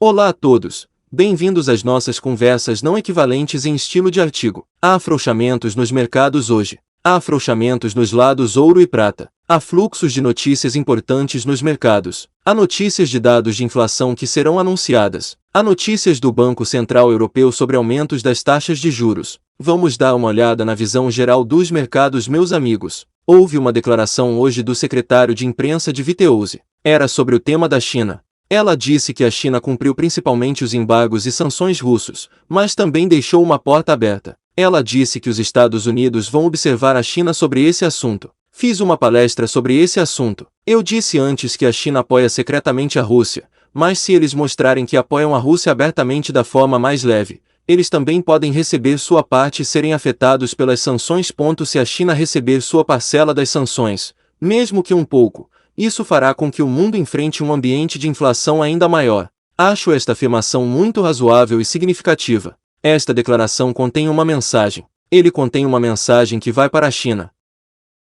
Olá a todos, bem-vindos às nossas conversas não equivalentes em estilo de artigo. Há afrouxamentos nos mercados hoje. Há afrouxamentos nos lados ouro e prata. Há fluxos de notícias importantes nos mercados. Há notícias de dados de inflação que serão anunciadas. Há notícias do Banco Central Europeu sobre aumentos das taxas de juros. Vamos dar uma olhada na visão geral dos mercados, meus amigos. Houve uma declaração hoje do secretário de imprensa de Viteoze. Era sobre o tema da China. Ela disse que a China cumpriu principalmente os embargos e sanções russos, mas também deixou uma porta aberta. Ela disse que os Estados Unidos vão observar a China sobre esse assunto. Fiz uma palestra sobre esse assunto. Eu disse antes que a China apoia secretamente a Rússia, mas se eles mostrarem que apoiam a Rússia abertamente da forma mais leve, eles também podem receber sua parte e serem afetados pelas sanções. Se a China receber sua parcela das sanções, mesmo que um pouco, isso fará com que o mundo enfrente um ambiente de inflação ainda maior. Acho esta afirmação muito razoável e significativa. Esta declaração contém uma mensagem. Ele contém uma mensagem que vai para a China.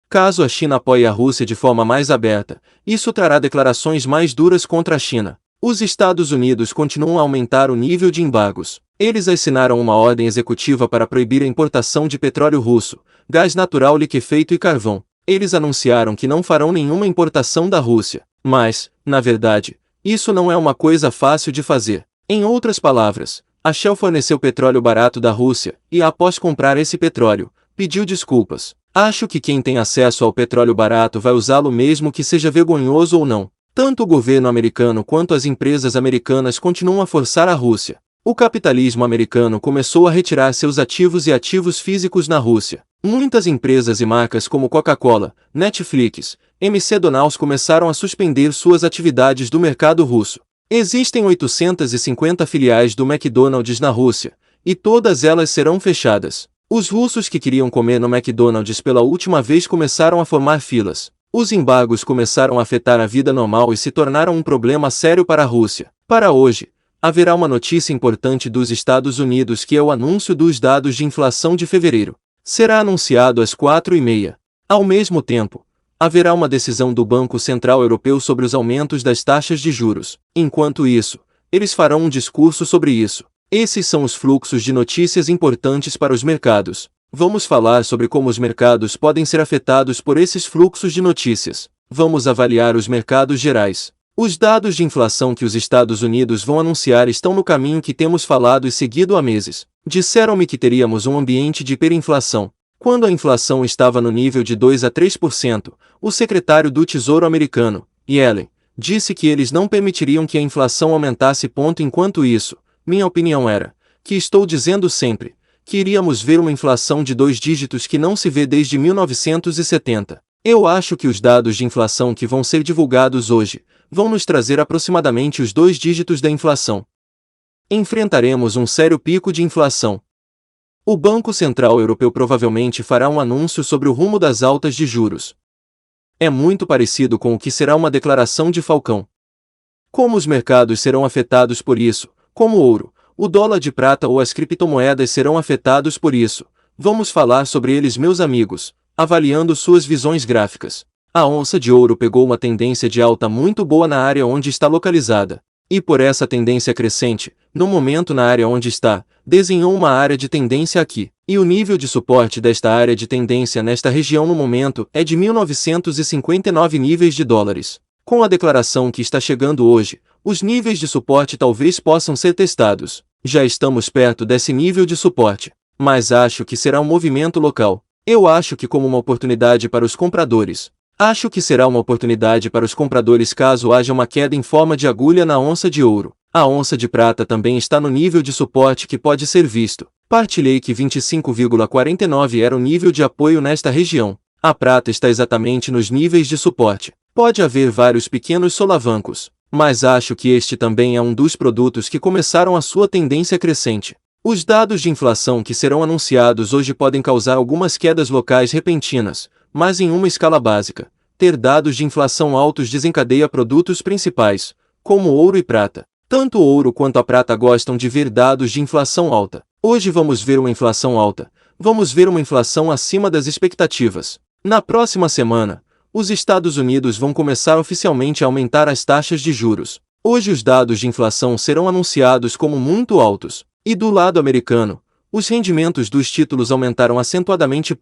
Caso a China apoie a Rússia de forma mais aberta, isso trará declarações mais duras contra a China. Os Estados Unidos continuam a aumentar o nível de embargos. Eles assinaram uma ordem executiva para proibir a importação de petróleo russo, gás natural liquefeito e carvão. Eles anunciaram que não farão nenhuma importação da Rússia. Mas, na verdade, isso não é uma coisa fácil de fazer. Em outras palavras, a Shell forneceu petróleo barato da Rússia, e após comprar esse petróleo, pediu desculpas. Acho que quem tem acesso ao petróleo barato vai usá-lo mesmo que seja vergonhoso ou não. Tanto o governo americano quanto as empresas americanas continuam a forçar a Rússia. O capitalismo americano começou a retirar seus ativos e ativos físicos na Rússia. Muitas empresas e marcas como Coca-Cola, Netflix, McDonald's começaram a suspender suas atividades do mercado russo. Existem 850 filiais do McDonald's na Rússia, e todas elas serão fechadas. Os russos que queriam comer no McDonald's pela última vez começaram a formar filas. Os embargos começaram a afetar a vida normal e se tornaram um problema sério para a Rússia. Para hoje, haverá uma notícia importante dos Estados Unidos que é o anúncio dos dados de inflação de fevereiro. Será anunciado às 4h30. Ao mesmo tempo, haverá uma decisão do Banco Central Europeu sobre os aumentos das taxas de juros. Enquanto isso, eles farão um discurso sobre isso. Esses são os fluxos de notícias importantes para os mercados. Vamos falar sobre como os mercados podem ser afetados por esses fluxos de notícias. Vamos avaliar os mercados gerais. Os dados de inflação que os Estados Unidos vão anunciar estão no caminho que temos falado e seguido há meses. Disseram-me que teríamos um ambiente de hiperinflação. Quando a inflação estava no nível de 2 a 3%, o secretário do Tesouro americano, Yellen, disse que eles não permitiriam que a inflação aumentasse. Enquanto isso, minha opinião era, que estou dizendo sempre, que iríamos ver uma inflação de 2 dígitos que não se vê desde 1970. Eu acho que os dados de inflação que vão ser divulgados hoje vão nos trazer aproximadamente os 2 dígitos da inflação. Enfrentaremos um sério pico de inflação. O Banco Central Europeu provavelmente fará um anúncio sobre o rumo das altas de juros. É muito parecido com o que será uma declaração de Falcão. Como os mercados serão afetados por isso, como o ouro, o dólar de prata ou as criptomoedas serão afetados por isso, vamos falar sobre eles, meus amigos, avaliando suas visões gráficas. A onça de ouro pegou uma tendência de alta muito boa na área onde está localizada, e por essa tendência crescente, no momento na área onde está, desenhou uma área de tendência aqui, e o nível de suporte desta área de tendência nesta região no momento é de 1959 níveis de dólares. Com a declaração que está chegando hoje, os níveis de suporte talvez possam ser testados. Já estamos perto desse nível de suporte, mas acho que será um movimento local. Eu acho que como uma oportunidade para os compradores. Acho que será uma oportunidade para os compradores caso haja uma queda em forma de agulha na onça de ouro. A onça de prata também está no nível de suporte que pode ser visto. Partilhei que 25,49 era o nível de apoio nesta região. A prata está exatamente nos níveis de suporte. Pode haver vários pequenos solavancos, mas acho que este também é um dos produtos que começaram a sua tendência crescente. Os dados de inflação que serão anunciados hoje podem causar algumas quedas locais repentinas, mas em uma escala básica. Ter dados de inflação altos desencadeia produtos principais, como ouro e prata. Tanto o ouro quanto a prata gostam de ver dados de inflação alta. Hoje vamos ver uma inflação alta. Vamos ver uma inflação acima das expectativas. Na próxima semana, os Estados Unidos vão começar oficialmente a aumentar as taxas de juros. Hoje os dados de inflação serão anunciados como muito altos, e do lado americano, os rendimentos dos títulos aumentaram acentuadamente.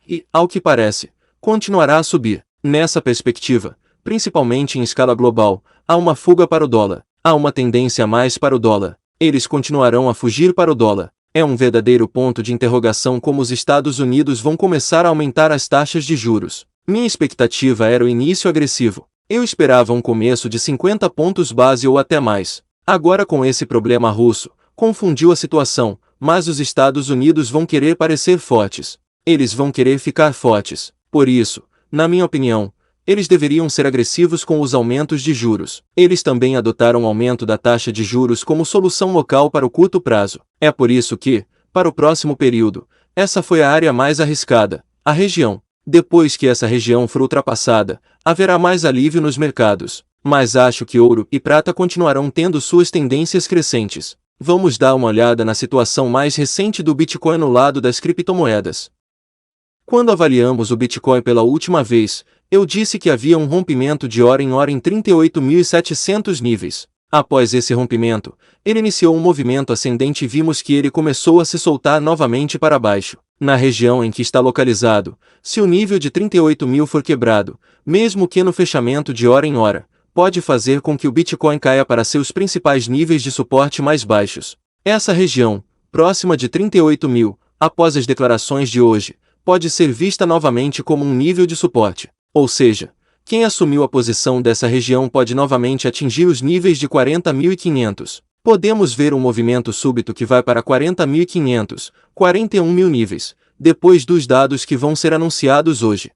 E, ao que parece, continuará a subir. Nessa perspectiva, principalmente em escala global, há uma fuga para o dólar, há uma tendência a mais para o dólar. Eles continuarão a fugir para o dólar. É um verdadeiro ponto de interrogação como os Estados Unidos vão começar a aumentar as taxas de juros. Minha expectativa era o início agressivo. Eu esperava um começo de 50 pontos base ou até mais. Agora com esse problema russo, confundiu a situação, mas os Estados Unidos vão querer parecer fortes. Eles vão querer ficar fortes. Por isso, na minha opinião, eles deveriam ser agressivos com os aumentos de juros. Eles também adotaram o aumento da taxa de juros como solução local para o curto prazo. É por isso que, para o próximo período, essa foi a área mais arriscada, a região. Depois que essa região for ultrapassada, haverá mais alívio nos mercados. Mas acho que ouro e prata continuarão tendo suas tendências crescentes. Vamos dar uma olhada na situação mais recente do Bitcoin no lado das criptomoedas. Quando avaliamos o Bitcoin pela última vez, eu disse que havia um rompimento de hora em 38.700 níveis. Após esse rompimento, ele iniciou um movimento ascendente e vimos que ele começou a se soltar novamente para baixo. Na região em que está localizado, se o nível de 38.000 for quebrado, mesmo que no fechamento de hora em hora, pode fazer com que o Bitcoin caia para seus principais níveis de suporte mais baixos. Essa região, próxima de 38.000, após as declarações de hoje, pode ser vista novamente como um nível de suporte. Ou seja, quem assumiu a posição dessa região pode novamente atingir os níveis de 40.500. Podemos ver um movimento súbito que vai para 40.500, 41.000 níveis, depois dos dados que vão ser anunciados hoje.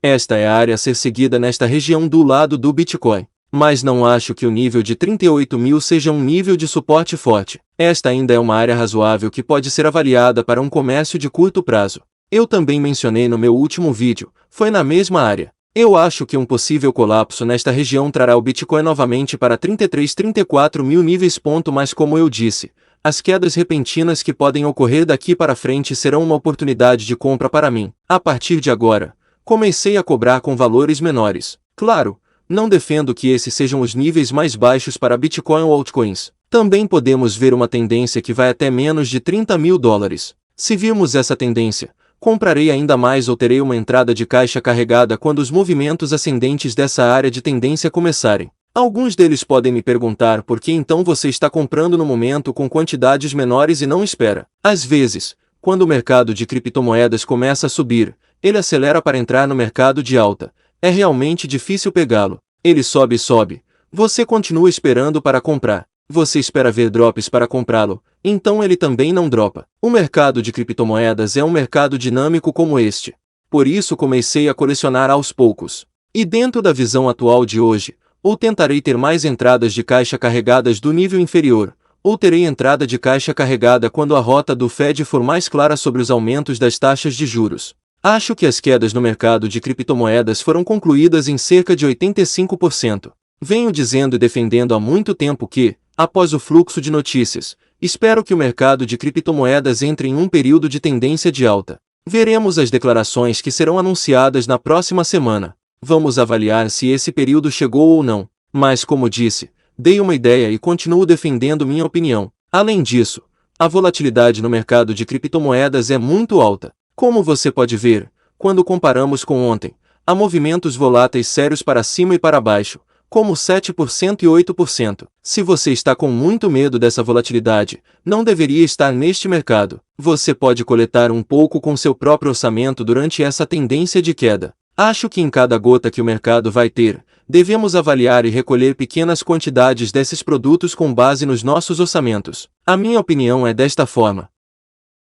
Esta é a área a ser seguida nesta região do lado do Bitcoin. Mas não acho que o nível de 38.000 seja um nível de suporte forte. Esta ainda é uma área razoável que pode ser avaliada para um comércio de curto prazo. Eu também mencionei no meu último vídeo, foi na mesma área. Eu acho que um possível colapso nesta região trará o Bitcoin novamente para 34.000 níveis. Mas como eu disse, as quedas repentinas que podem ocorrer daqui para frente serão uma oportunidade de compra para mim. A partir de agora, comecei a cobrar com valores menores. Claro, não defendo que esses sejam os níveis mais baixos para Bitcoin ou altcoins. Também podemos ver uma tendência que vai até menos de 30.000 dólares. Se virmos essa tendência, comprarei ainda mais ou terei uma entrada de caixa carregada quando os movimentos ascendentes dessa área de tendência começarem. Alguns deles podem me perguntar por que então você está comprando no momento com quantidades menores e não espera. Às vezes, quando o mercado de criptomoedas começa a subir, ele acelera para entrar no mercado de alta. É realmente difícil pegá-lo. Ele sobe e sobe. Você continua esperando para comprar. Você espera ver drops para comprá-lo, então ele também não dropa. O mercado de criptomoedas é um mercado dinâmico como este. Por isso comecei a colecionar aos poucos. E dentro da visão atual de hoje, ou tentarei ter mais entradas de caixa carregadas do nível inferior, ou terei entrada de caixa carregada quando a rota do Fed for mais clara sobre os aumentos das taxas de juros. Acho que as quedas no mercado de criptomoedas foram concluídas em cerca de 85%. Venho dizendo e defendendo há muito tempo que, após o fluxo de notícias, espero que o mercado de criptomoedas entre em um período de tendência de alta. Veremos as declarações que serão anunciadas na próxima semana. Vamos avaliar se esse período chegou ou não. Mas como disse, dei uma ideia e continuo defendendo minha opinião. Além disso, a volatilidade no mercado de criptomoedas é muito alta. Como você pode ver, quando comparamos com ontem, há movimentos voláteis sérios para cima e para baixo, como 7% e 8%. Se você está com muito medo dessa volatilidade, não deveria estar neste mercado. Você pode coletar um pouco com seu próprio orçamento durante essa tendência de queda. Acho que em cada gota que o mercado vai ter, devemos avaliar e recolher pequenas quantidades desses produtos com base nos nossos orçamentos. A minha opinião é desta forma.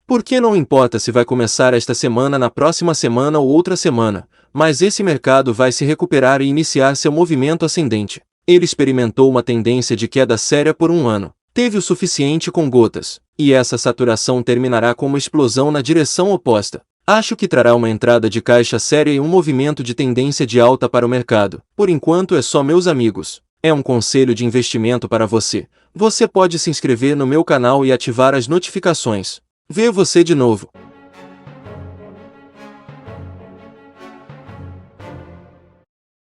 Porque não importa se vai começar esta semana, na próxima semana ou outra semana, mas esse mercado vai se recuperar e iniciar seu movimento ascendente. Ele experimentou uma tendência de queda séria por um ano. Teve o suficiente com gotas, e essa saturação terminará com uma explosão na direção oposta. Acho que trará uma entrada de caixa séria e um movimento de tendência de alta para o mercado. Por enquanto é só, meus amigos. É um conselho de investimento para você. Você pode se inscrever no meu canal e ativar as notificações. Ver você de novo.